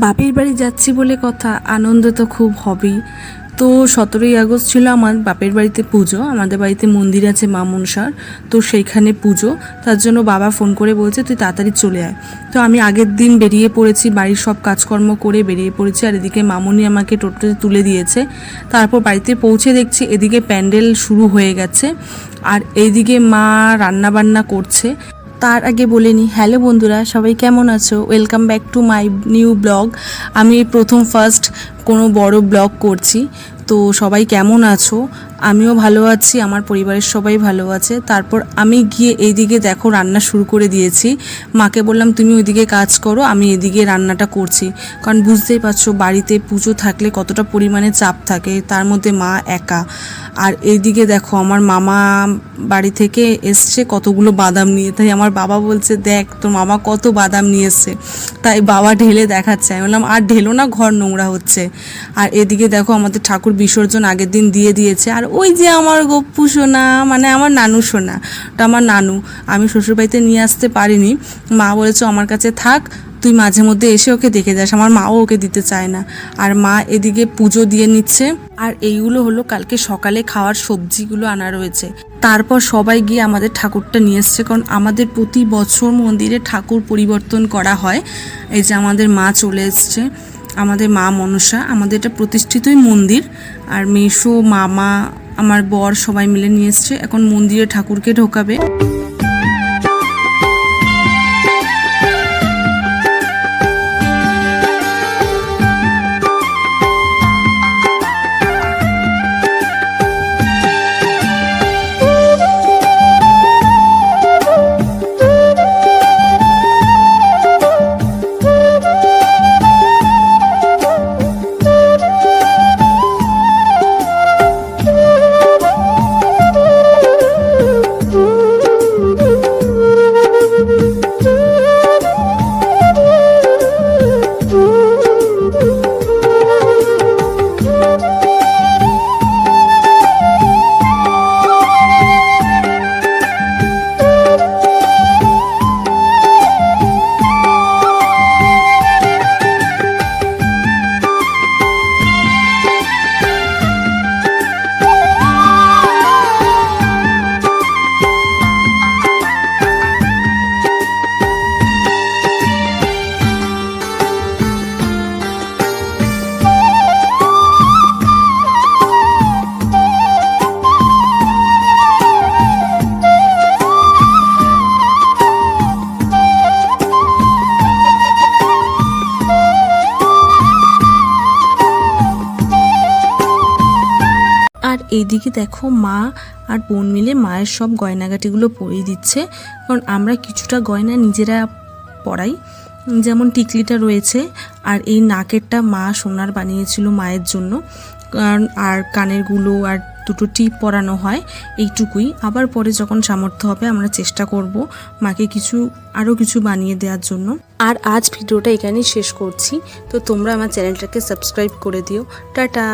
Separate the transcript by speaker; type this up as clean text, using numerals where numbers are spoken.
Speaker 1: বাপের বাড়ি যাচ্ছি বলে কথা, আনন্দ তো খুব হবেই। তো 17ই আগস্ট ছিল আমার বাপের বাড়িতে পুজো। আমাদের বাড়িতে মন্দির আছে মা মনসার, তো সেইখানে পুজো। তার জন্য বাবা ফোন করে বলছে তুই তাড়াতাড়ি চলে আয়। তো আমি আগের দিন বেরিয়ে পড়েছি, বাড়ির সব কাজকর্ম করে বেরিয়ে পড়েছি। আর এদিকে মামুনি আমাকে টোটোতে তুলে দিয়েছে। তারপর বাড়িতে পৌঁছে দেখছি এদিকে প্যান্ডেল শুরু হয়ে গেছে, আর এইদিকে মা রান্নাবান্না করছে। তার আগে বলে নিই, হ্যালো বন্ধুরা, সবাই কেমন আছো? Welcome back to my new blog. আমি ফার্স্ট কোনো বড় ব্লগ করছি, তো সবাই কেমন আছো? আমিও ভালো আছি, আমার পরিবারের সবাই ভালো আছে। তারপর আমি গিয়ে এইদিকে দেখো রান্না শুরু করে দিয়েছি। মাকে বললাম তুমি ওইদিকে কাজ করো, আমি এদিকে রান্নাটা করছি। কারণ বুঝতেই পারছো বাড়িতে পুজো থাকলে কতটা পরিমাণে চাপ থাকে, তার মধ্যে মা একা। আর এইদিকে দেখো আমার মামা বাড়ি থেকে এসছে কতগুলো বাদাম নিয়ে। তাই আমার বাবা বলছে দেখ তোর মামা কত বাদাম নিয়ে এসছে। তাই বাবা ঢেলে দেখাচ্ছে। আমি বললাম আর ঢেলো না, ঘর নোংরা হচ্ছে। আর এদিকে দেখো আমাদের ঠাকুর বিসর্জন আগের দিন দিয়ে দিয়েছে। আর ওই যে আমার গপ্পু সোনা, মানে আমার নানু সোনা, ওটা আমার নানু। আমি শ্বশুরবাড়িতে নিয়ে আসতে পারিনি, মা বলেছে আমার কাছে থাক, তুই মাঝে মধ্যে এসে ওকে দেখে যাস। আমার মাও ওকে দিতে চায় না। আর মা এদিকে পুজো দিয়ে নিচ্ছে। আর এইগুলো হলো কালকে সকালে খাওয়ার সবজিগুলো আনা রয়েছে। তারপর সবাই গিয়ে আমাদের ঠাকুরটা নিয়ে এসছে, কারণ আমাদের প্রতি বছর মন্দিরে ঠাকুর পরিবর্তন করা হয়। এই যে আমাদের মা চলে এসছে, আমাদের মা মনসা, আমাদের এটা প্রতিষ্ঠিতই মন্দির। আর মেসো, মামা, আমার বর সবাই মিলে নিয়ে এসছে। এখন মন্দিরে ঠাকুরকে ঢোকাবে। আর এইদিকে দেখো মা আর বোন মিলে মায়ের সব গয়নাগাটিগুলো পরিয়ে দিচ্ছে। কারণ আমরা কিছুটা গয়না নিজেরা পরাই, যেমন টিকলিটা রয়েছে, আর এই নাকেরটা মা সোনার বানিয়েছিল মায়ের জন্য। কারণ আর কানেরগুলো আর দুটো টিপ পরানো হয়, এইটুকুই। আবার পরে যখন সামর্থ্য হবে আমরা চেষ্টা করব মাকে আরও কিছু বানিয়ে দেওয়ার জন্য। আর আজ ভিডিওটা এখানেই শেষ করছি। তো তোমরা আমার চ্যানেলটাকে সাবস্ক্রাইব করে দিও। টাটা।